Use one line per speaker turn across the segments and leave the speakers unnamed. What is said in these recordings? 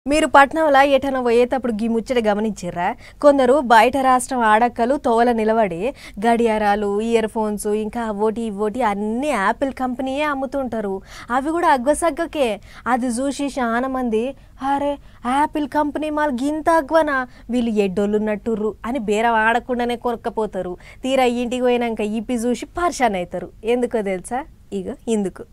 మీరు పట్నంలో ఎటన పోయేటప్పుడు గీ ముచ్చట గమనించిర్రా? కొందరు బయట రాష్ట్రం ఆడక్కలు తోవల నిలబడి గడియారాలు, ఇయర్ ఫోన్స్ ఇంకా అవోటి ఇవోటి అన్ని యాపిల్ కంపెనీయే అమ్ముతుంటారు. అవి కూడా అగ్గసగ్గకే. అది చూసి చాలా మంది అరే యాపిల్ కంపెనీ మాల్ గింత అగ్వనా, వీళ్ళు ఎడ్డోళ్ళున్నట్టుర్రు అని బేరం ఆడకుండానే కొనక్కపోతారు. తీరా ఇంటికి పోయినాక ఇప్పి చూసి పర్షాన్ అవుతారు. ఎందుకో తెలుసా? ఇగో ఇందుకు.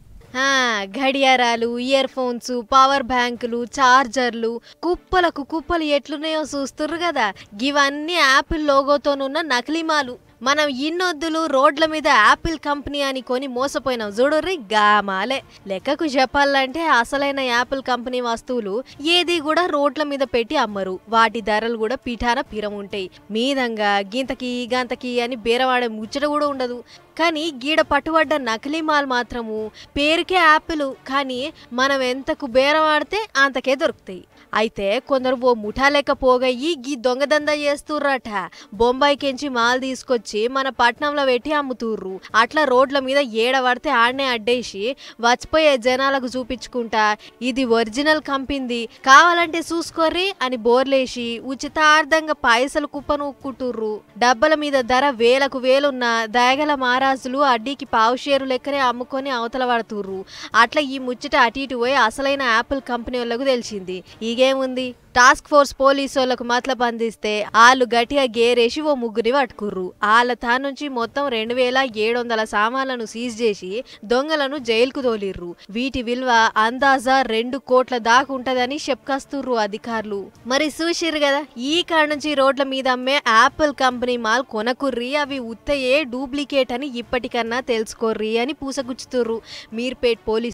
గడియారాలు, ఇయర్ ఫోన్స్, పవర్ బ్యాంకులు, చార్జర్లు కుప్పలకు కుప్పలు ఎట్లున్నాయో చూస్తుర్రు కదా. ఇవన్నీ యాపిల్ లోగోతోనున్న నకిలీ మాలు. మనం ఇన్నొద్దులు రోడ్ల మీద యాపిల్ కంపెనీ అని కొని మోసపోయినాం చూడుర్రి, గామాలే. లెక్కకు చెప్పాలంటే అసలైన యాపిల్ కంపెనీ వస్తువులు ఏది కూడా రోడ్ల మీద పెట్టి అమ్మరు. వాటి ధరలు కూడా పిఠాన పిరం ఉంటాయి. మీదంగా గింతకి గంతకి అని బేరవాడే ముచ్చట కూడా ఉండదు. కానీ గీడ పట్టుబడ్డ నకిలీ మాల్ మాత్రము పేరుకే యాపిల్, కానీ మనం ఎంతకు బేరవాడితే అంతకే దొరుకుతాయి. అయితే కొందరు ఓ ముఠా లెక్క పోగయ్యి గీ దొంగదందా చేస్తుర్రట. బొంబాయికెంచి మాల్ తీసుకొచ్చి మన పట్నంలో పెట్టి అమ్ముతుర్రు. అట్లా రోడ్ల మీద ఏడబడితే ఆడనే అడ్డేసి వచ్చిపోయే జనాలకు చూపించుకుంటా ఇది ఒరిజినల్ కంపెనీ, కావాలంటే చూసుకోర్రి అని బోర్లేసి ఉచితార్థంగా పైసలు కుప్పనూక్కుంటుర్రు. డబ్బల మీద ధర వేలకు వేలున్న దయగల మహారాజులు అడ్డీకి పావుషేరు లెక్కనే అమ్ముకొని అవతల పడుతుర్రు. అట్లా ఈ ముచ్చట అటు ఇటు పోయి అసలైన యాపిల్ కంపెనీ వాళ్ళకు తెలిసింది. ఈగేముంది, టాస్క్ ఫోర్స్ పోలీసు వాళ్ళకు మతలబు అందిస్తే వాళ్ళు గట్టిగా గేరేసి ఓ ముగ్గురి పట్టుకుర్రు. వాళ్ళ తా నుంచి మొత్తం 2700 సామాన్లను సీజ్ చేసి దొంగలను జైలుకు తోలిర్రు. వీటి విలువ అందాజా 2 కోట్ల దాకా ఉంటదని చెప్పుకొస్తుర్రు అధికారులు. మరి చూసిర్రు కదా, ఈ కాడ నుంచి రోడ్ల మీద అమ్మే యాపిల్ కంపెనీ మాల్ కొనకుర్రి, అవి ఉత్తయే డూప్లికేట్ అని ఇప్పటికన్నా తెలుసుకోర్రి అని పూసగుచ్చుతుర్రు మీర్పేట్ పోలీసు.